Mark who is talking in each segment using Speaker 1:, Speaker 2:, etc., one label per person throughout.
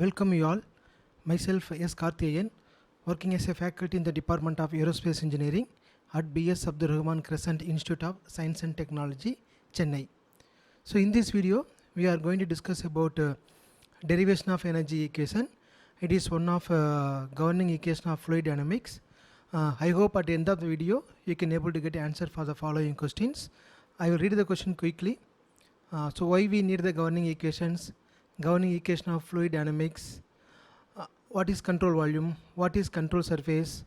Speaker 1: Welcome you all. Myself S. Karthiayan, working as a faculty in the Department of Aerospace Engineering at B.S. Abdur Rahman Crescent Institute of Science and Technology, Chennai. So in this video, we are going to discuss about derivation of energy equation. It is one of governing equation of fluid dynamics. I hope at the end of the video, you can able to get answer for the following questions. I will read the question quickly. So why we need the governing equations? Governing equation of fluid dynamics, what is control volume, what is control surface,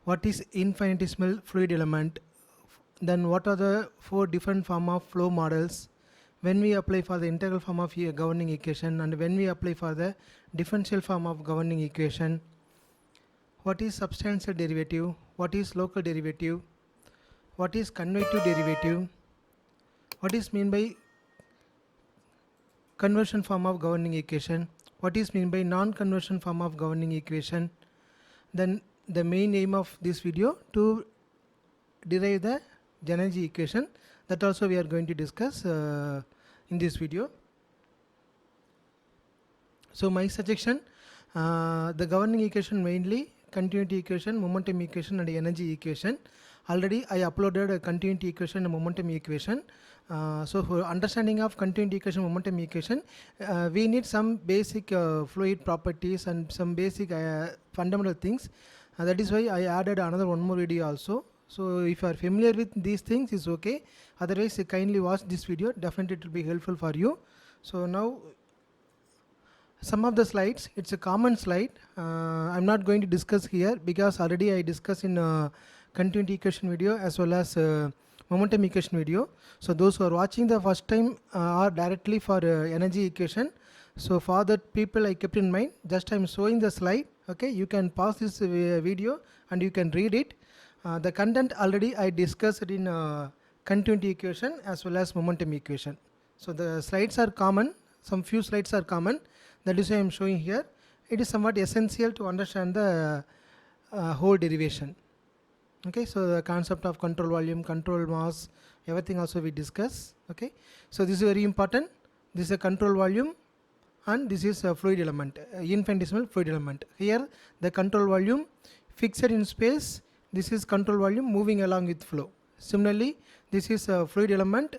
Speaker 1: what is infinitesimal fluid element, then what are the four different form of flow models, when we apply for the integral form of governing equation, and when we apply for the differential form of governing equation, what is substantial derivative, what is local derivative, what is convective derivative, what is mean by conversion form of governing equation, what is mean by non-conversion form of governing equation. Then the main aim of this video to derive the energy equation, that also we are going to discuss in this video. So my suggestion, the governing equation mainly continuity equation, momentum equation and energy equation. Already I uploaded a continuity equation and momentum equation. So for understanding of continuity equation, momentum equation, we need some basic fluid properties and some basic fundamental things. That is why I added another one more video also. So if you are familiar with these things, it's okay. Otherwise, kindly watch this video. Definitely it will be helpful for you. So now some of the slides, it's a common slide. I'm not going to discuss here because already I discussed in continuity equation video as well as momentum equation video. So those who are watching the first time are directly for energy equation. So for that people I kept in mind, just I'm showing the slide. Okay, you can pause this video and you can read it. The content already I discussed in continuity equation as well as momentum equation. So the slides are common, some few slides are common. That is why I am showing here. It is somewhat essential to understand the whole derivation. Okay, so the concept of control volume, control mass, everything also we discuss. Okay, so this is very important. This is a control volume and this is a fluid element, infinitesimal fluid element. Here the control volume fixed in space, this is control volume moving along with flow. Similarly, this is a fluid element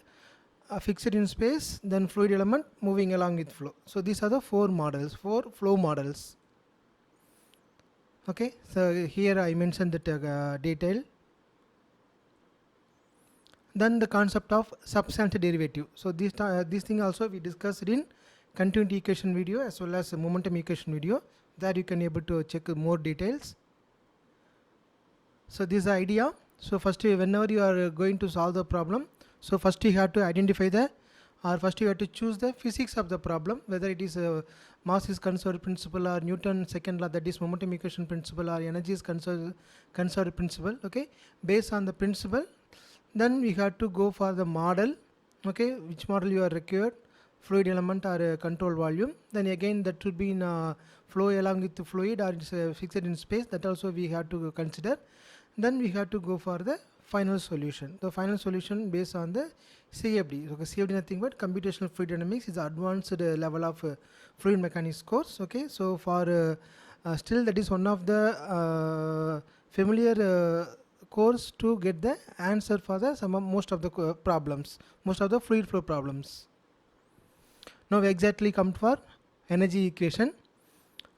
Speaker 1: fixed in space, then fluid element moving along with flow. So these are the four flow models. Okay, so here I mentioned that detail. Then the concept of substantial derivative. So this thing also we discussed in continuity equation video as well as momentum equation video. There you can able to check more details. So this is the idea. So first, whenever you are going to solve the problem, so first you have to identify first you have to choose the physics of the problem, whether it is mass is conserved principle or Newton's second law, that is momentum equation principle, or energy is conserved principle. Okay, based on the principle, then we have to go for the model. Okay, which model you are required, fluid element or control volume. Then again that will be in flow along with the fluid or it's fixed in space, that also we have to consider. Then we have to go for the final solution. The final solution based on the CFD. Okay, CFD nothing but computational fluid dynamics is advanced level of fluid mechanics course. Okay, so for still that is one of the familiar course to get the answer for the most of the problems, most of the fluid flow problems. Now we exactly come for energy equation.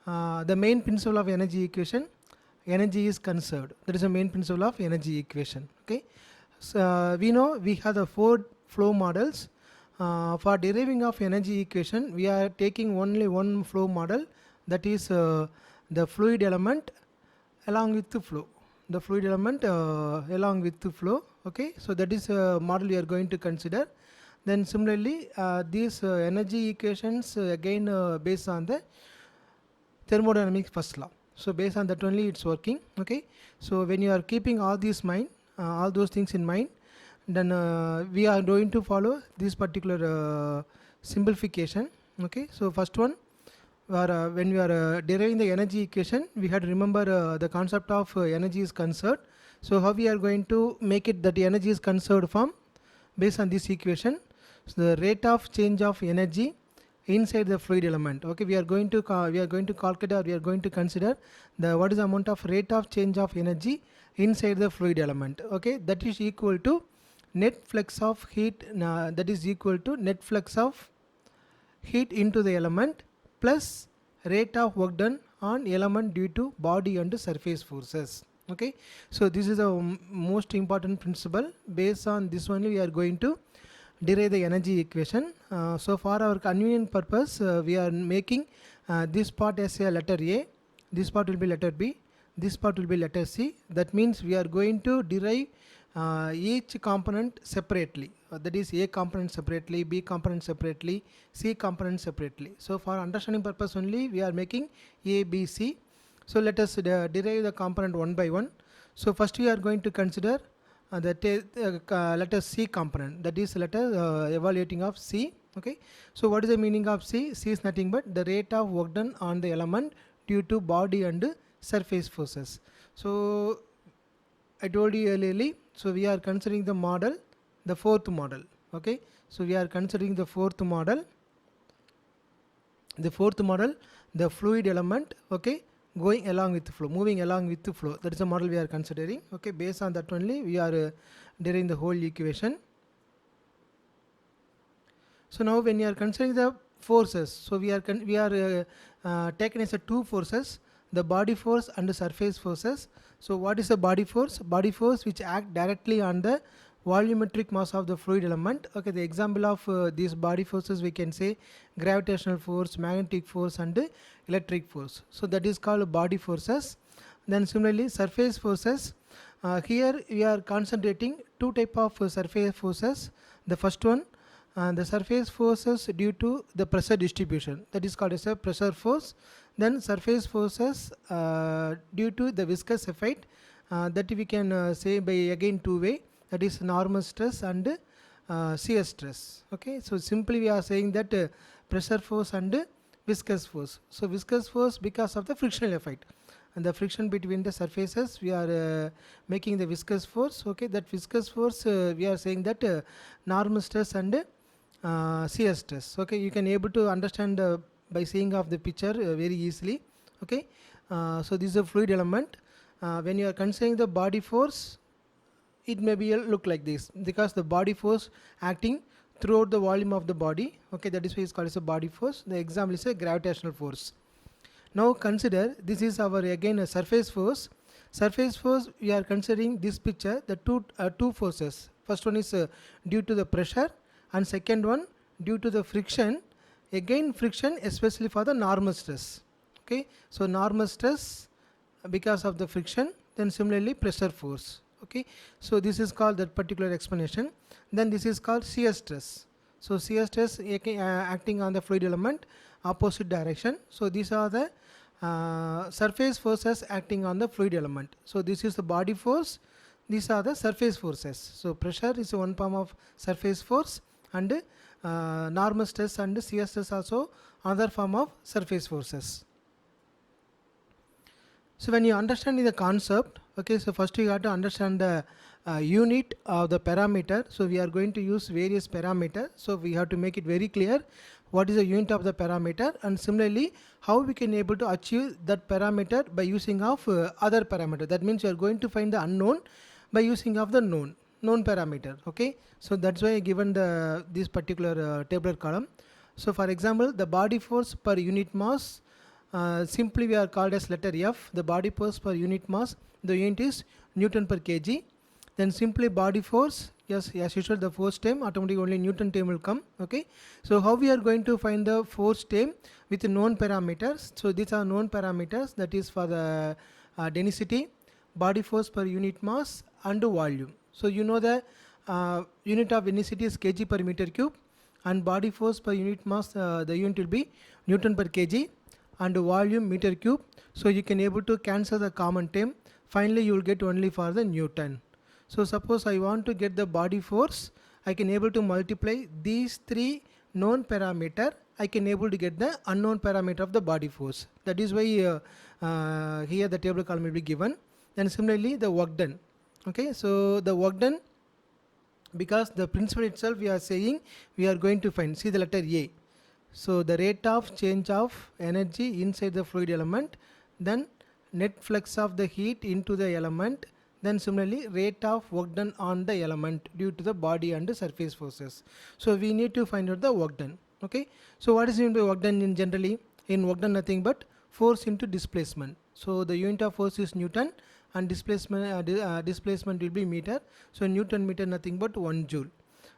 Speaker 1: The main principle of energy equation, energy is conserved. That is the main principle of energy equation. Okay, so we know we have the four flow models. For deriving of energy equation, we are taking only one flow model, that is the fluid element along with the flow. The fluid element along with the flow. Okay, so that is a model we are going to consider. Then similarly, these energy equations again based on the thermodynamics first law. So based on that only it's working. Okay, so when you are keeping all these all those things in mind, then we are going to follow this particular simplification. Okay, so first one, when we are deriving the energy equation, we have to remember the concept of energy is conserved. So how we are going to make it that the energy is conserved form based on this equation. So the rate of change of energy inside the fluid element. Okay, we are going to calculate, or we are going to consider the what is the amount of rate of change of energy inside the fluid element. Okay, that is equal to net flux of heat, that is equal to net flux of heat into the element plus rate of work done on element due to body and surface forces. Okay, so this is the most important principle. Based on this only we are going to derive the energy equation. So for our convenient purpose, we are making this part as a letter A, this part will be letter B, this part will be letter C. That means we are going to derive each component separately. That is A component separately, B component separately, C component separately. So for understanding purpose only we are making A, B, C. So let us derive the component one by one. So first we are going to consider letter C component, that is letter evaluating of C. Okay, so what is the meaning of C? C is nothing but the rate of work done on the element due to body and surface forces. So I told you earlier, so we are considering the model, the fourth model. Okay, so we are considering the fourth model, the fluid element. Okay, going along with the flow, moving along with the flow, that is the model we are considering. Okay, based on that only we are deriving the whole equation. So now when you are considering the forces, so we are taken as a two forces, the body force and the surface forces. So what is the body force? Body force which act directly on the volumetric mass of the fluid element. Okay, the example of these body forces we can say gravitational force, magnetic force and electric force. So that is called body forces. Then similarly surface forces, here we are concentrating two type of surface forces. The first one, the surface forces due to the pressure distribution, that is called as a pressure force. Then surface forces due to the viscous effect, that we can say by again two way, that is normal stress and shear stress. Okay, so simply we are saying that pressure force and viscous force. So viscous force because of the frictional effect, and the friction between the surfaces we are making the viscous force. Okay, that viscous force we are saying that normal stress and shear stress. Okay, you can able to understand by seeing of the picture very easily. Okay, so this is a fluid element. When you are considering the body force, it may be look like this, because the body force acting throughout the volume of the body. Okay, that is why it's called as a body force. The example is a gravitational force. Now consider this is our again a surface force. Surface force, we are considering this picture, the two forces. First one is due to the pressure, and second one due to the friction. Again friction especially for the normal stress. Okay, so normal stress because of the friction, then similarly pressure force. Okay, so this is called that particular explanation. Then this is called shear stress. So shear stress acting on the fluid element opposite direction. So these are the surface forces acting on the fluid element. So this is the body force, these are the surface forces. So pressure is one form of surface force, and normal stress and shear stress also another form of surface forces. So when you understand the concept, okay, so first you have to understand the unit of the parameter. So we are going to use various parameters. So we have to make it very clear what is the unit of the parameter, and similarly how we can able to achieve that parameter by using of other parameter. That means you are going to find the unknown by using of the known parameter. Okay, so that's why I given the this particular tabular column. So for example, the body force per unit mass, simply we are called as letter F. The body force per unit mass, the unit is Newton per kg. Then simply body force, yes, as usual the force term automatically only Newton term will come. Okay, so how we are going to find the force term with known parameters? So these are known parameters, that is for the density, body force per unit mass and volume. So you know the unit of density is kg per meter cube, and body force per unit mass, the unit will be Newton per kg, and volume meter cube. So you can able to cancel the common term. Finally you will get only for the Newton. So suppose I want to get the body force, I can able to multiply these three known parameter, I can able to get the unknown parameter of the body force. That is why here the table column will be given. Then similarly the work done. Okay, so the work done, because the principle itself we are saying we are going to find, see the letter A. So the rate of change of energy inside the fluid element, then net flux of the heat into the element, then similarly rate of work done on the element due to the body and the surface forces. So we need to find out the work done. Okay, so what is meant by work done in generally? In work done, nothing but force into displacement. So the unit of force is Newton and displacement will be meter. So Newton meter, nothing but 1 joule.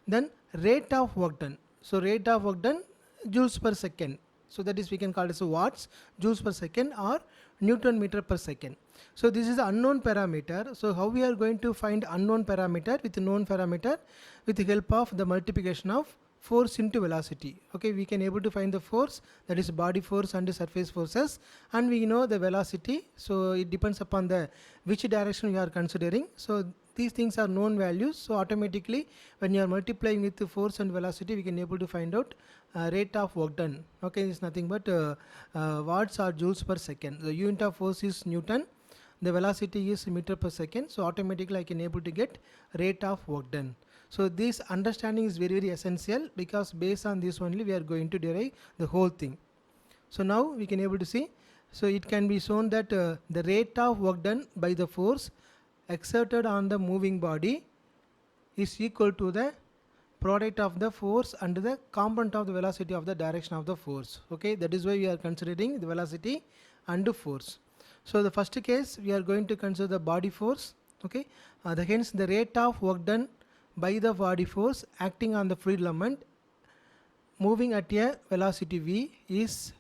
Speaker 1: Then rate of work done. So rate of work done, joules per second. So that is, we can call it as watts, joules per second, or Newton meter per second. So this is the unknown parameter. So how we are going to find unknown parameter with known parameter? With the help of the multiplication of force into velocity. Okay, we can able to find the force, that is body force and surface forces, and we know the velocity. So it depends upon the which direction you are considering. So these things are known values. So automatically when you are multiplying with the force and velocity, we can able to find out rate of work done. Okay, it's nothing but watts or joules per second. The unit of force is Newton, the velocity is meter per second. So automatically I can able to get rate of work done. So this understanding is very, very essential, because based on this only we are going to derive the whole thing. So now we can able to see. So it can be shown that the rate of work done by the force exerted on the moving body is equal to the product of the force and the component of the velocity of the direction of the force. Okay, that is why we are considering the velocity and the force. So the first case we are going to consider the body force. Okay, hence the rate of work done by the body force acting on the fluid element moving at a velocity v is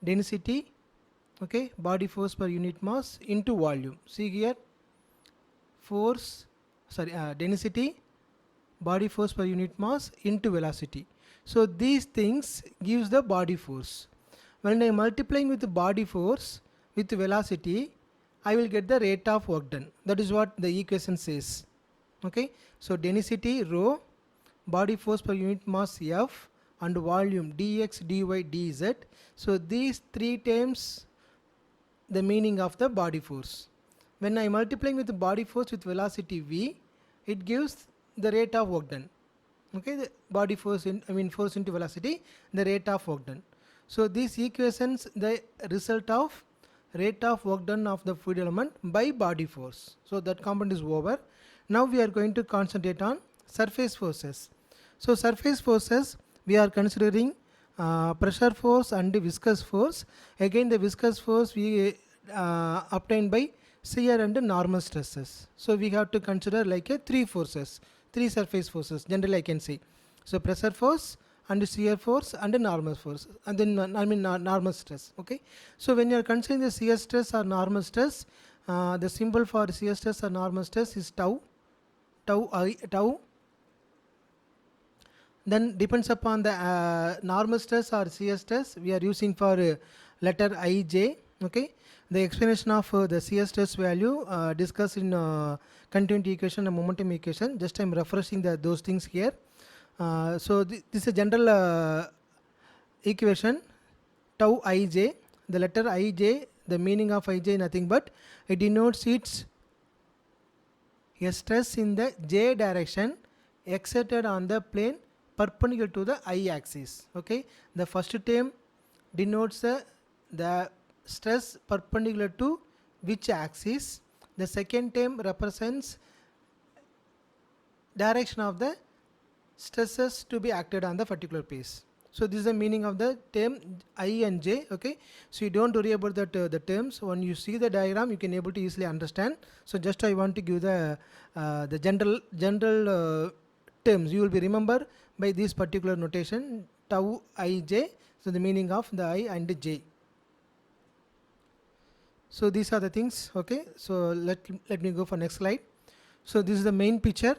Speaker 1: density, okay, body force per unit mass into volume. See here, density, body force per unit mass into velocity. So these things gives the body force. When I am multiplying with the body force with velocity, I will get the rate of work done. That is what the equation says. Okay, so density rho, body force per unit mass F, and volume dx, dy, dz. So these three terms the meaning of the body force. When I am multiplying with the body force with velocity v, it gives the rate of work done. Okay, the body force force into velocity, the rate of work done. So these equations the result of rate of work done of the fluid element by body force. So that component is over. Now we are going to concentrate on surface forces. So surface forces we are considering pressure force and viscous force. Again the viscous force we obtained by shear and normal stresses. So we have to consider like a three surface forces generally I can say. So pressure force and shear force and normal force, and then normal stress. Okay, so when you are considering the shear stress or normal stress, the symbol for shear stress or normal stress is tau. Then depends upon the normal stress or shear stress, we are using for letter Ij. Okay, the explanation of the shear stress value discussed in continuity equation and momentum equation. Just I am refreshing those things here. So this is a general equation tau Ij. The letter Ij, the meaning of Ij nothing but it denotes its a stress in the j direction exerted on the plane perpendicular to the I axis. Okay, the first term denotes the stress perpendicular to which axis. The second term represents direction of the stresses to be acted on the particular piece. So this is the meaning of the term I and j. Okay, so you don't worry about that the terms. When you see the diagram, you can able to easily understand. So just I want to give the general terms. You will be remember by this particular notation tau I j. So the meaning of the I and the j. So these are the things. Okay, so let me go for next slide. So this is the main picture.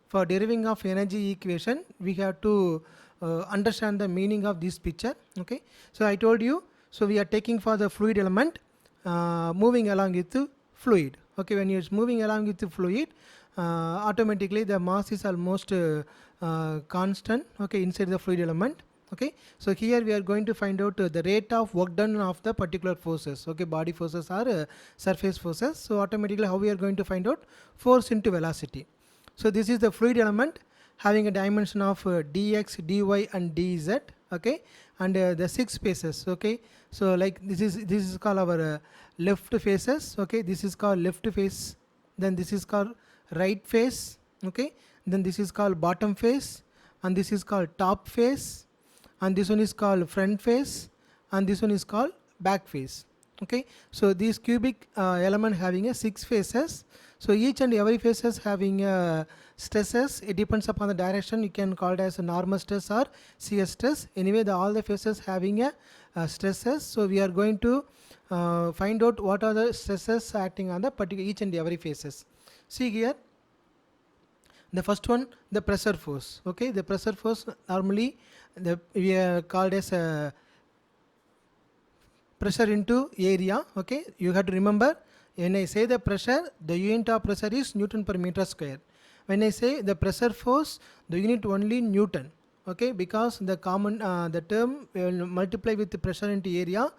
Speaker 1: For deriving of energy equation, we have to understand the meaning of this picture. Okay, so I told you, so we are taking for the fluid element moving along with the fluid. Okay, when you are moving along with the fluid, automatically the mass is almost constant, okay, inside the fluid element. Okay, so here we are going to find out the rate of work done of the particular forces. Okay, body forces or surface forces. So automatically how we are going to find out? Force into velocity. So this is the fluid element having a dimension of dx, dy and dz. Okay, and the 6 faces. Okay, so like this is called our left faces. Okay, this is called left face, then this is called right face. Okay, then this is called bottom face, and this is called top face, and this one is called front face, and this one is called back face. Okay, so these cubic element having a 6 faces. So each and every faces having stresses. It depends upon the direction. You can call it as a normal stress or shear stress. Anyway, all the faces having a stresses. So we are going to find out what are the stresses acting on the particular each and every faces. See here, the first one, the pressure force. Okay, the pressure force normally we are called as a pressure into area. Okay, you have to remember, when I say the pressure, the unit of pressure is Newton per meter square. When I say the pressure force, the unit only Newton. Okay, because the common the term will multiply with the pressure into area,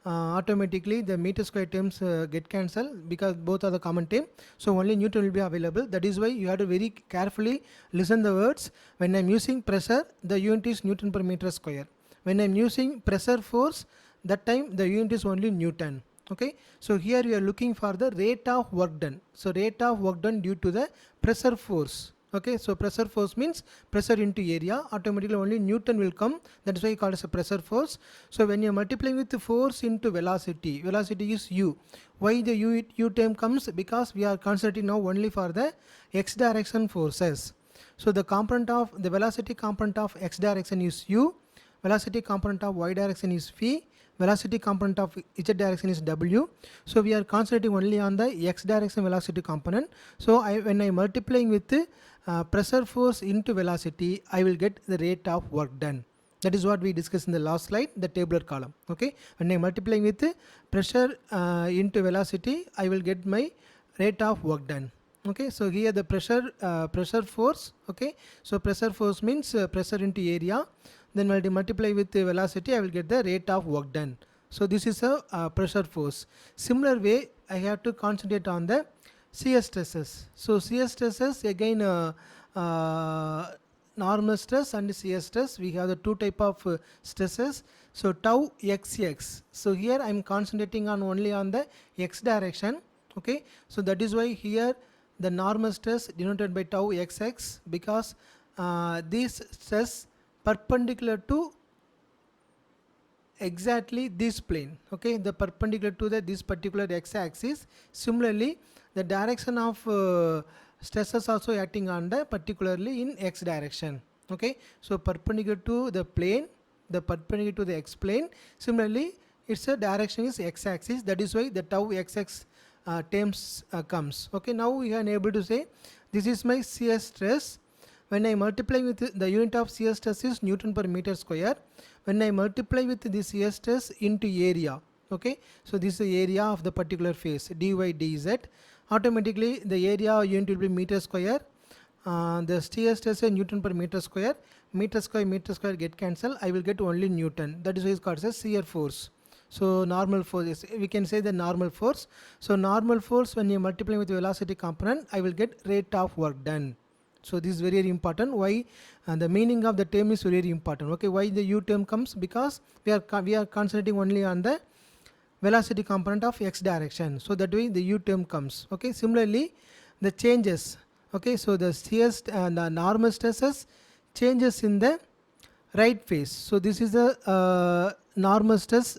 Speaker 1: automatically the meter square terms get cancelled because both are the common term. So only Newton will be available. That is why you have to very carefully listen the words. When I am using pressure, the unit is Newton per meter square. When I am using pressure force, that time the unit is only Newton. Okay, so here we are looking for the rate of work done. So rate of work done due to the pressure force. Okay, so pressure force means pressure into area, automatically only Newton will come. That is why you call it as a pressure force. So when you are multiplying with the force into velocity, velocity is u. Why the u term comes? Because we are concentrating now only for the x direction forces. So the component of the velocity component of x direction is u, velocity component of y direction is v, velocity component of z direction is w. So we are concentrating only on the x direction velocity component. So when I multiplying with the pressure force into velocity, I will get the rate of work done. That is what we discussed in the last slide, the tabular column. Okay, when I multiplying with the pressure into velocity, I will get my rate of work done. Okay, so here the pressure force. Okay, so pressure force means pressure into area. Then when I multiply with the velocity, I will get the rate of work done. So this is a pressure force. Similar way, I have to concentrate on the shear stresses. So shear stresses again, normal stress and shear stress. We have the two type of stresses. So tau xx. So here I am concentrating on only on the x direction. Okay, so that is why here the normal stress denoted by tau xx, because this stress perpendicular to exactly this plane. Okay, the perpendicular to this particular x-axis. Similarly, the direction of stresses also acting on the particularly in x direction. Okay, so perpendicular to the plane, the perpendicular to the x plane. Similarly, its direction is x-axis. That is why the tau xx terms comes. Okay, now we are able to say this is my shear stress. When I multiply with the unit of shear stress is Newton per meter square. When I multiply with this shear stress into area, okay, so this is the area of the particular face, dy dz. Automatically the area unit will be meter square. The shear stress is Newton per meter square normal force, we can say the normal force. So normal force, when you multiply with the velocity component, I will get rate of work done. So this is very, very important. Why? The meaning of the term is very important. Okay, why the u term comes? Because we are concentrating only on the velocity component of x direction. So that way the u term comes. Okay, similarly the changes. Okay, so the shears and the normal stresses changes in the right face. So this is the normal stress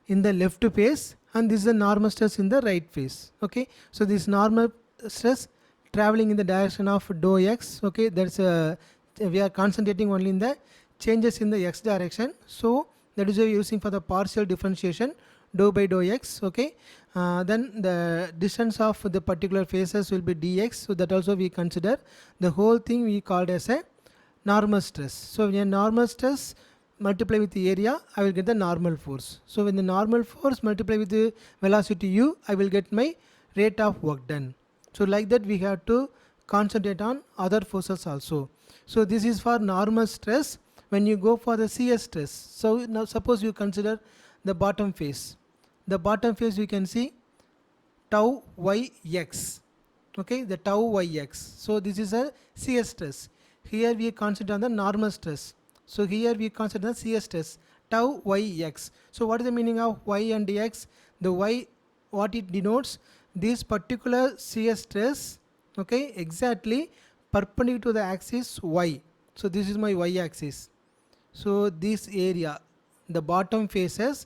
Speaker 1: in the left face, and this is the normal stress in the right face. Okay, so this normal stress traveling in the direction of dou x. Okay, that's we are concentrating only in the changes in the x direction. So that is why we are using for the partial differentiation dou by dou x. Okay, then the distance of the particular faces will be dx. So that also we consider. The whole thing we called as a normal stress. So when a normal stress multiply with the area, I will get the normal force. So when the normal force multiply with the velocity u, I will get my rate of work done. So like that we have to concentrate on other forces also. So this is for normal stress. When you go for the shear stress, so now suppose you consider the bottom face. The bottom face we can see tau yx. Okay, the tau yx. So this is a shear stress. Here we concentrate on the normal stress. So here we consider the shear stress tau yx. So what is the meaning of y and x? The y, what it denotes, this particular shear stress, okay, exactly perpendicular to the axis y. So this is my y axis. So this area, the bottom face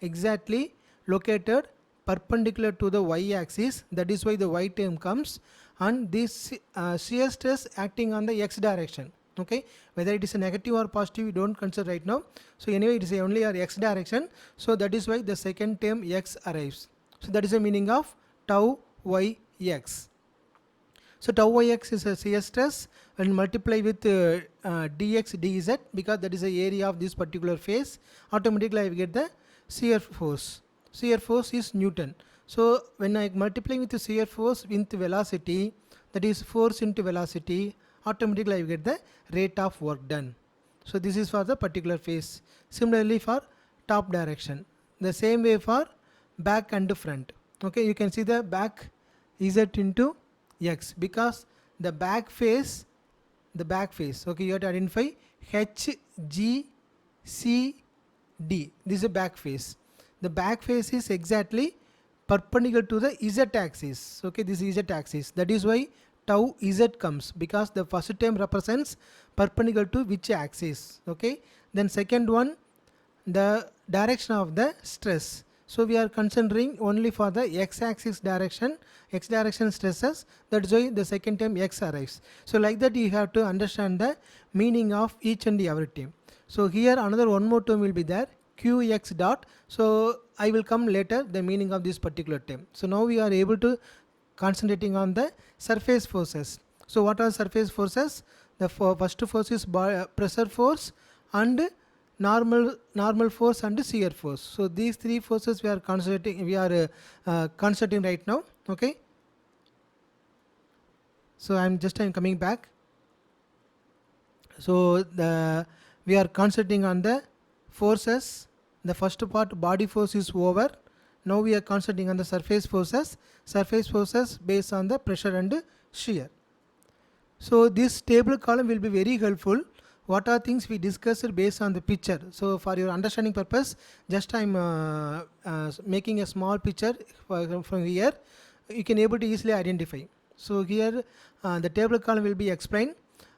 Speaker 1: exactly located perpendicular to the y axis, that is why the y term comes, and this shear stress acting on the x direction. Okay, whether it is a negative or positive we don't consider right now. So anyway, it is only our x direction, so that is why the second term x arrives. So that is the meaning of tau yx. So tau yx is a shear stress, and multiply with dx dz, because that is the area of this particular face. Automatically I will get the shear force. Shear force is Newton. So when I multiply with the shear force with velocity, that is force into velocity, automatically I will get the rate of work done. So this is for the particular face. Similarly for top direction, the same way for back and front. Okay, you can see the back z into x, because the back face, okay, you have to identify h, g, c, d. This is a back face. The back face is exactly perpendicular to the z axis. Okay, this is z axis. That is why tau z comes, because the first term represents perpendicular to which axis. Okay, then second one, the direction of the stress. So we are considering only for the x-axis direction, x-direction stresses. That's why the second term x arrives. So like that you have to understand the meaning of each and every term. So here another one more term will be there, qx dot. So I will come later the meaning of this particular term. So now we are able to concentrating on the surface forces. So what are surface forces? The first force is pressure force and normal force and shear force. So these three forces we are concentrating right now. Okay, so I'm coming back. So we are concentrating on the forces. The first part, body force, is over. Now we are concentrating on the surface forces based on the pressure and shear. So this table column will be very helpful. What are things we discussed based on the picture? So for your understanding purpose, just I'm making a small picture from here. You can able to easily identify. So here the table column will be explained.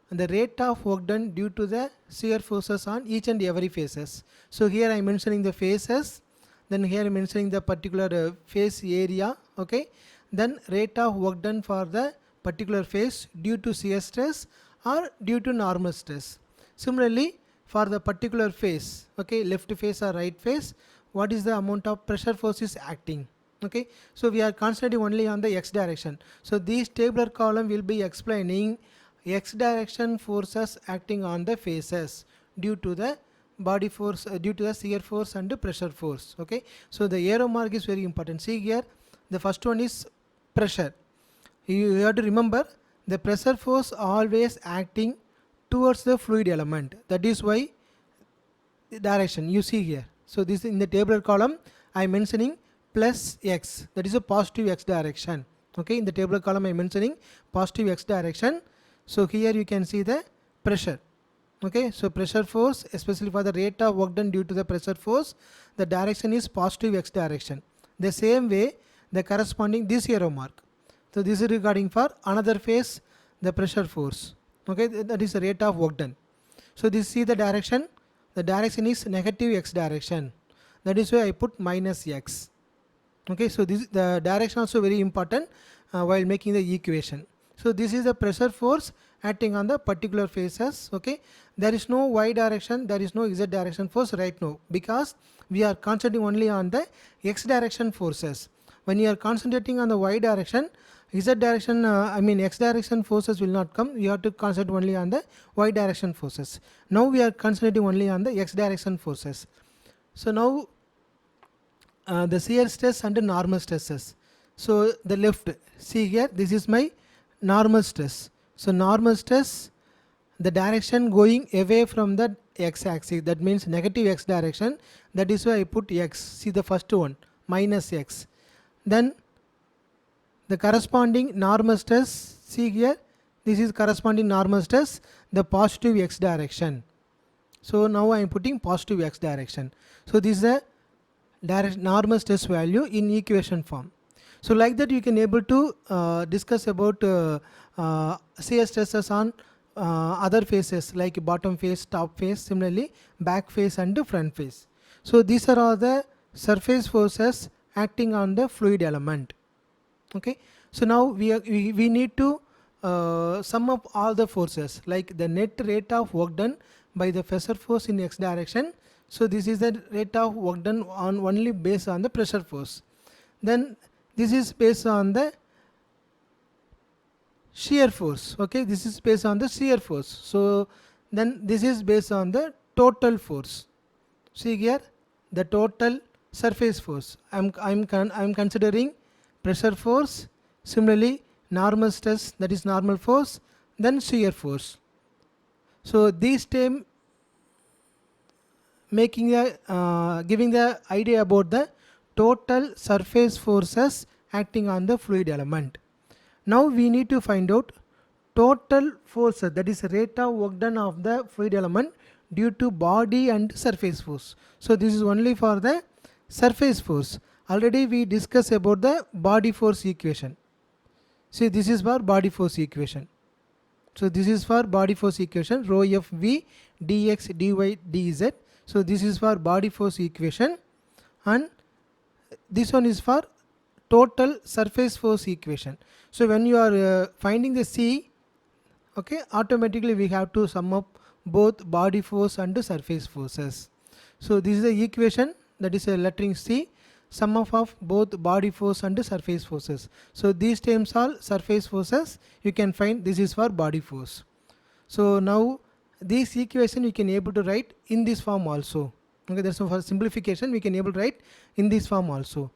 Speaker 1: The rate of work done due to the shear forces on each and every faces. So here I'm mentioning the faces. Then here I'm mentioning the particular face area. Okay. Then rate of work done for the particular face due to shear stress or due to normal stress. Similarly, for the particular face, okay, left face or right face, what is the amount of pressure force is acting? Okay, so we are concentrating only on the x direction. So this tabular column will be explaining x direction forces acting on the faces due to the body force, due to the shear force and the pressure force. Okay, so the arrow mark is very important. See here, the first one is pressure. You have to remember the pressure force always acting towards the fluid element. That is why the direction you see here. So this in the tabular column I am mentioning plus x, that is a positive x direction. Okay, in the tabular column I am mentioning positive x direction. So here you can see the pressure. Okay, so pressure force, especially for the rate of work done due to the pressure force, the direction is positive x direction. The same way the corresponding this arrow mark. So this is regarding for another phase, the pressure force. Okay, that is the rate of work done. So this see the direction is negative x direction. That is why I put minus x. Okay, so this the direction also very important while making the equation. So this is the pressure force acting on the particular faces. Okay, there is no y direction, there is no z direction force right now, because we are concentrating only on the x direction forces. When you are concentrating on the y direction, z direction, x direction forces will not come. You have to concentrate only on the y direction forces. Now we are concentrating only on the x direction forces. So now the shear stress and the normal stresses. So the left, see here, this is my normal stress. So normal stress, the direction going away from the x axis, that means negative x direction. That is why I put x. See the first one, minus x. Then the corresponding normal stress, see here, this is corresponding normal stress. the positive x direction. So now I am putting positive x direction. So this is a normal stress value in equation form. So like that you can able to discuss about shear stresses on other faces like bottom face, top face, similarly back face and front face. So these are all the surface forces acting on the fluid element. Okay, so now we need to sum up all the forces, like the net rate of work done by the pressure force in x direction. So this is the rate of work done on only based on the pressure force. Then this is based on the shear force. Okay, this is based on the shear force. So then this is based on the total force. See here, the total surface force. I'm considering pressure force, similarly normal stress, that is normal force, then shear force. So these term making a giving the idea about the total surface forces acting on the fluid element. Now we need to find out total forces, that is rate of work done of the fluid element due to body and surface force. So this is only for the surface force. Already we discussed about the body force equation. See, this is for body force equation. So this is for body force equation, rho f v dx dy dz. So this is for body force equation, and this one is for total surface force equation. So when you are finding the C, okay, automatically we have to sum up both body force and surface forces. So this is the equation, that is a lettering C, sum of both body force and surface forces. So these terms are surface forces, you can find this is for body force. So now this equation you can able to write in this form also. Okay, that's for simplification we can able to write in this form also.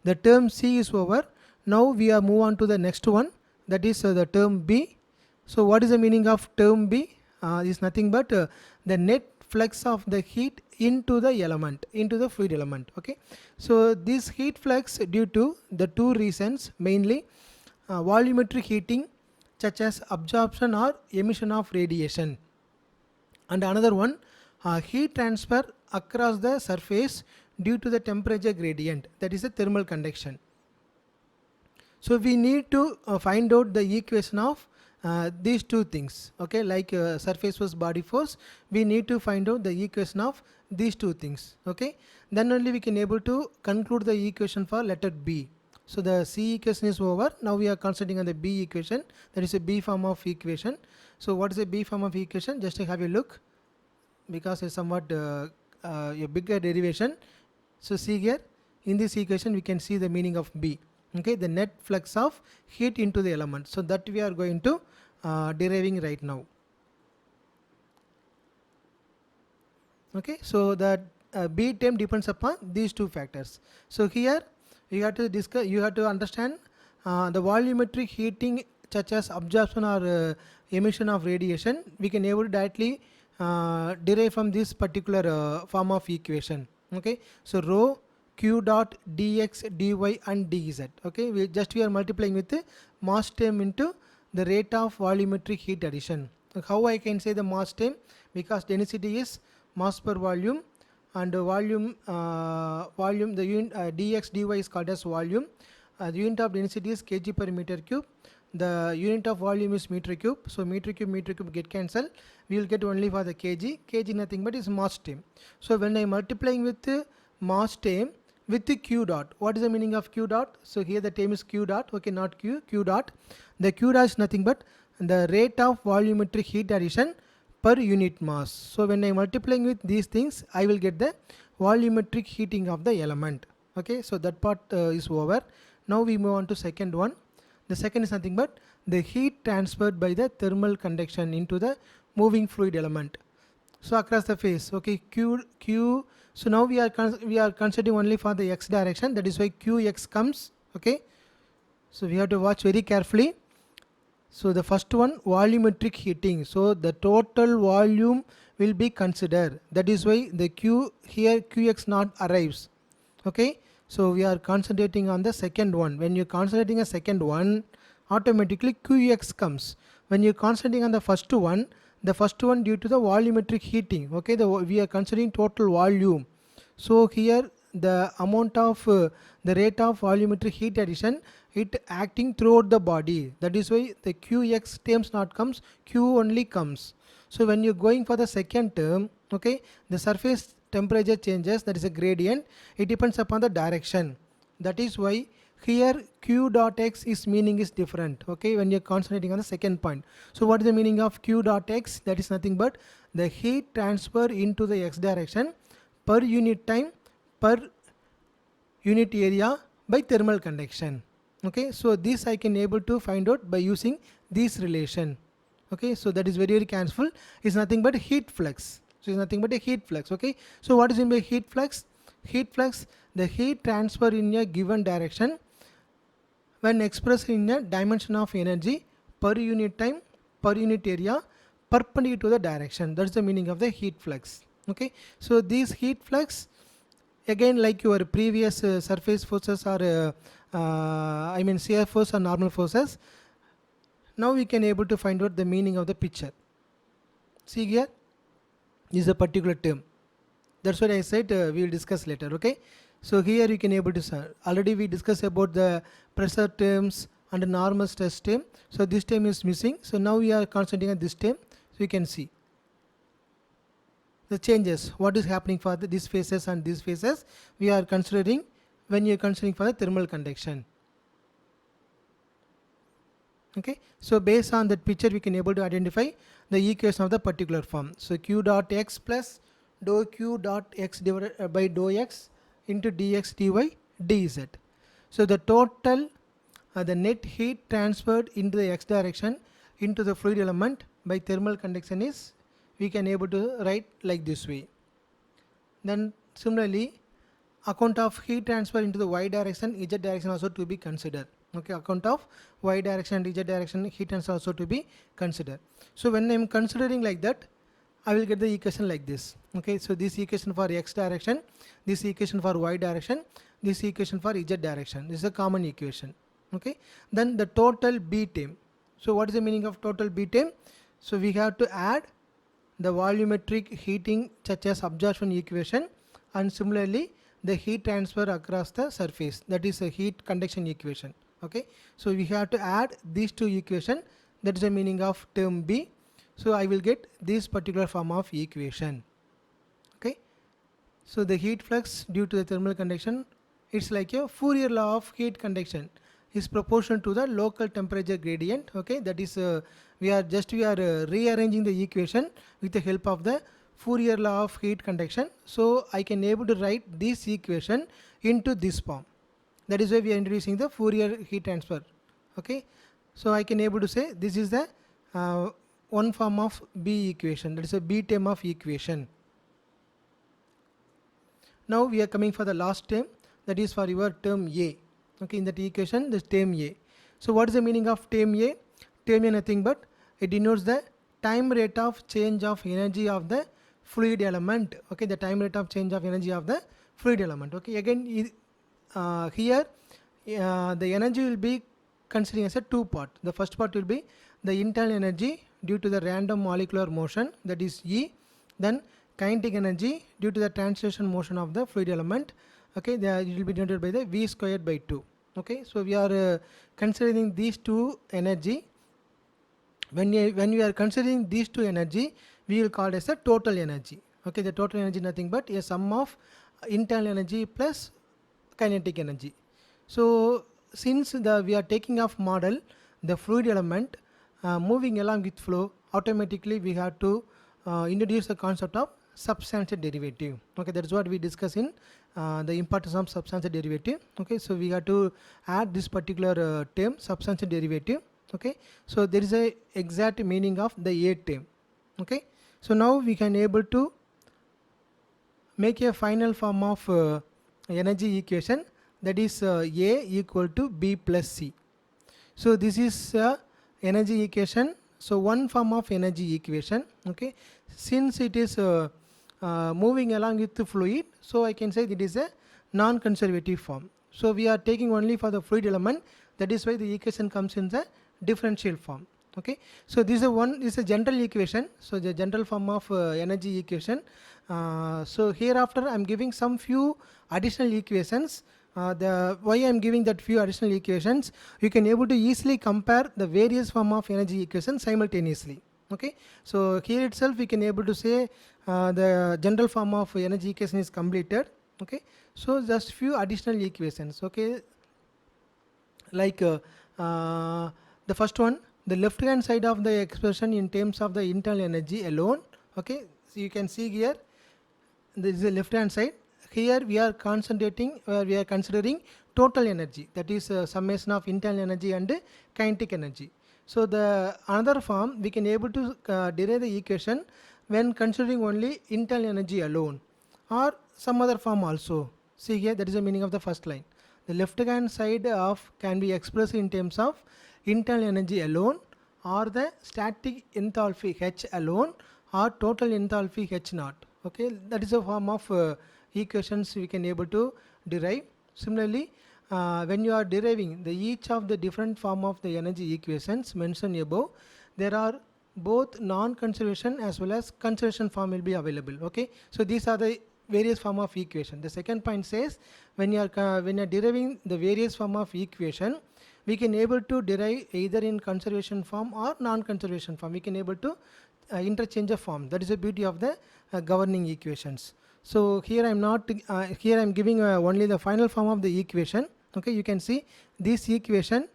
Speaker 1: The term C is over. Now we are move on to the next one, that is the term B. So what is the meaning of term B? Is nothing but the net flux of the heat into the element, into the fluid element. Okay, so this heat flux due to the two reasons, mainly volumetric heating such as absorption or emission of radiation, and another one heat transfer across the surface due to the temperature gradient, that is a thermal conduction. So we need to find out the equation of these two things. Okay, like surface force, body force, we need to find out the equation of these two things. Okay, then only we can able to conclude the equation for letter B. So the C equation is over. Now we are concentrating on the B equation, that is a B form of equation. So what is a B form of equation? Just to have a look, because it's somewhat a bigger derivation. So see here, in this equation we can see the meaning of B. Okay, the net flux of heat into the element. So that we are going to deriving right now. Okay, so that B term depends upon these two factors. So here you have to discuss, you have to understand the volumetric heating such as absorption or emission of radiation, we can able to directly derive from this particular form of equation. Okay, so rho q dot dx dy and dz. Okay, we are multiplying with the mass term into the rate of volumetric heat addition. How I can say the mass term? Because density is mass per volume, and volume the unit dx dy is called as volume. The unit of density is kg per meter cube. The unit of volume is meter cube. So meter cube get cancelled. We will get only for the kg. Kg nothing but is mass term. So when I am multiplying with the mass term with the q dot, what is the meaning of q dot? So here the term is q dot. Okay, not q, q dot. The q dot is nothing but the rate of volumetric heat addition per unit mass. So when I am multiplying with these things, I will get the volumetric heating of the element. Okay, so that part is over. Now we move on to second one. The second is nothing but the heat transferred by the thermal conduction into the moving fluid element. So across the face, okay, q. So now we are considering only for the x direction. That is why qx comes. Okay, so we have to watch very carefully. So the first one, volumetric heating. So the total volume will be considered. That is why the q here qx not arrives. Okay, so we are concentrating on the second one. When you're concentrating a second one, automatically qx comes. When you're concentrating on the first one, The first one due to the volumetric heating. Okay, we are considering total volume. So here the amount of the rate of volumetric heat addition, it acting throughout the body. That is why the Qx terms not comes, Q only comes. So when you're going for the second term, okay, the surface temperature changes, that is a gradient. It depends upon the direction. That is why here Q dot X is meaning is different. Okay, when you're concentrating on the second point. So what is the meaning of Q dot X? That is nothing but the heat transfer into the X direction per unit time per unit area by thermal conduction. Okay, so this I can able to find out by using this relation. Okay, so that is very, very careful. It's nothing but heat flux. So it's nothing but a heat flux. Okay, so what is in by heat flux? Heat flux, the heat transfer in a given direction when expressed in a dimension of energy per unit time per unit area perpendicular to the direction. That's the meaning of the heat flux. Okay, so this heat flux, again like your previous surface forces or I mean shear force or normal forces, now we can able to find out the meaning of the picture. See here, this is a particular term. That's what I said we will discuss later. Okay, so here you can able to already we discussed about the pressure terms and the normal stress term. So this term is missing. So now we are concentrating on this term. So you can see the changes, what is happening for these phases and these phases we are considering when you are considering for the thermal conduction. Okay, so based on that picture we can able to identify the equation of the particular form. So Q dot X plus dou Q dot X divided by dou X into dx dy dz. So the total the net heat transferred into the X direction into the fluid element by thermal conduction is, we can able to write like this way. Then similarly account of heat transfer into the y direction, z direction also to be considered. Okay, account of y direction and z direction heat transfer also to be considered. So when I am considering like that, I will get the equation like this. Okay, so this equation for x direction, this equation for y direction, this equation for z direction. This is a common equation. Okay, then the total B term. So what is the meaning of total B term? So we have to add the volumetric heating such as absorption equation and similarly the heat transfer across the surface, that is a heat conduction equation. Okay, so we have to add these two equations, that is the meaning of term B. So I will get this particular form of equation. Okay, so the heat flux due to the thermal conduction, it's like a Fourier law of heat conduction is proportional to the local temperature gradient. Okay, that is we are rearranging the equation with the help of the Fourier law of heat conduction. So I can able to write this equation into this form. That is why we are introducing the Fourier heat transfer. Okay, so I can able to say this is the one form of B equation, that is a B term of equation. Now we are coming for the last term, that is for your term A. Okay, in that equation this term A. So what is the meaning of term A? Term A nothing but it denotes the time rate of change of energy of the fluid element. Okay, the time rate of change of energy of the fluid element. Okay, again here the energy will be considering as a two part. The first part will be the internal energy due to the random molecular motion, that is E, then kinetic energy due to the translation motion of the fluid element. Okay, it will be denoted by the V squared by 2. Okay, so we are considering these two energy. When we are considering these two energy, we will call it as a total energy. Okay, the total energy nothing but a sum of internal energy plus kinetic energy. So since we are taking off model the fluid element moving along with flow, automatically we have to introduce the concept of substantial derivative. Okay, that is what we discuss in the importance of substantial derivative. Okay, so we have to add this particular term substantial derivative. Okay, so there is a exact meaning of the A term. Okay, so now we can able to make a final form of energy equation, that is A equal to B plus C. So this is energy equation. So one form of energy equation. Okay, since it is moving along with the fluid, so I can say it is a non-conservative form. So we are taking only for the fluid element, that is why the equation comes in the differential form. Okay, so this is a general equation, so the general form of energy equation. So hereafter I'm giving some few additional equations. The why I'm giving that few additional equations, you can able to easily compare the various form of energy equations simultaneously. Okay, so here itself we can able to say the general form of energy equation is completed. Okay, so just few additional equations. Okay, like the first one, the left hand side of the expression in terms of the internal energy alone. Okay, so you can see here this is the left hand side. Here we are concentrating, we are considering total energy, that is summation of internal energy and kinetic energy. So the another form we can able to derive the equation when considering only internal energy alone, or some other form also. See here, that is the meaning of the first line. The left hand side of can be expressed in terms of internal energy alone, or the static enthalpy H alone, or total enthalpy H naught. Okay, that is a form of equations we can able to derive. Similarly, when you are deriving the each of the different form of the energy equations mentioned above, there are both non-conservation as well as conservation form will be available. Okay, so these are the various form of equation. The second point says when you are deriving the various form of equation, we can able to derive either in conservation form or non-conservation form. We can able to interchange of form. That is the beauty of the governing equations. So here I'm not here I'm giving only the final form of the equation. Okay, you can see this equation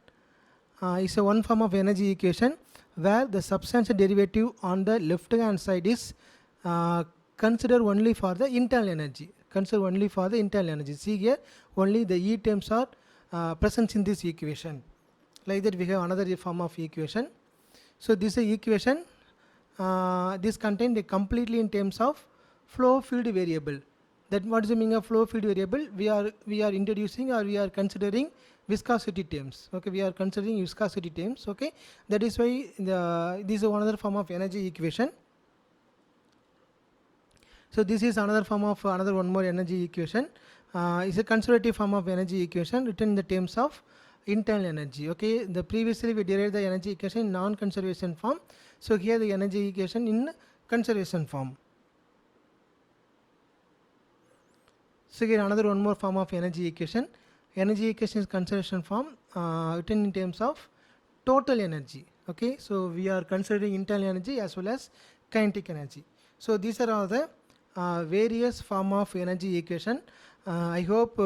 Speaker 1: is a one form of energy equation where the substantial derivative on the left hand side is considered only for the internal energy. Consider only for the internal energy. See here, only the E terms are present in this equation. Like that we have another form of equation. So this is equation. This contained completely in terms of flow field variable. That what is the meaning of flow field variable? We are introducing, or we are considering viscosity terms. Okay, we are considering viscosity terms. Okay, that is why this is another form of energy equation. So this is another form of another one more energy equation. Is a conservative form of energy equation written in the terms of internal energy. Okay, the previously we derived the energy equation in non-conservation form. So here the energy equation in conservation form. So here another one more form of energy equation. Energy equation is conservation form written in terms of total energy. Okay, so we are considering internal energy as well as kinetic energy. So these are all the various form of energy equation. I hope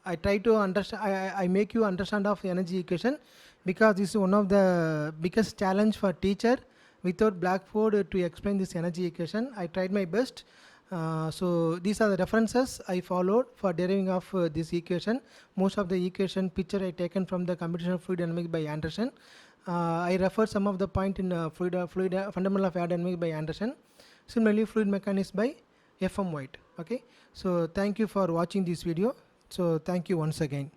Speaker 1: I try to understand, I make you understand of energy equation, because this is one of the biggest challenge for teacher without blackboard to explain this energy equation. I tried my best. So these are the references I followed for deriving of this equation. Most of the equation picture I taken from the computational fluid dynamics by Anderson. I refer some of the point in fundamental of aerodynamics by Anderson. Similarly, fluid mechanics by F.M. White. Okay, so thank you for watching this video. So thank you once again.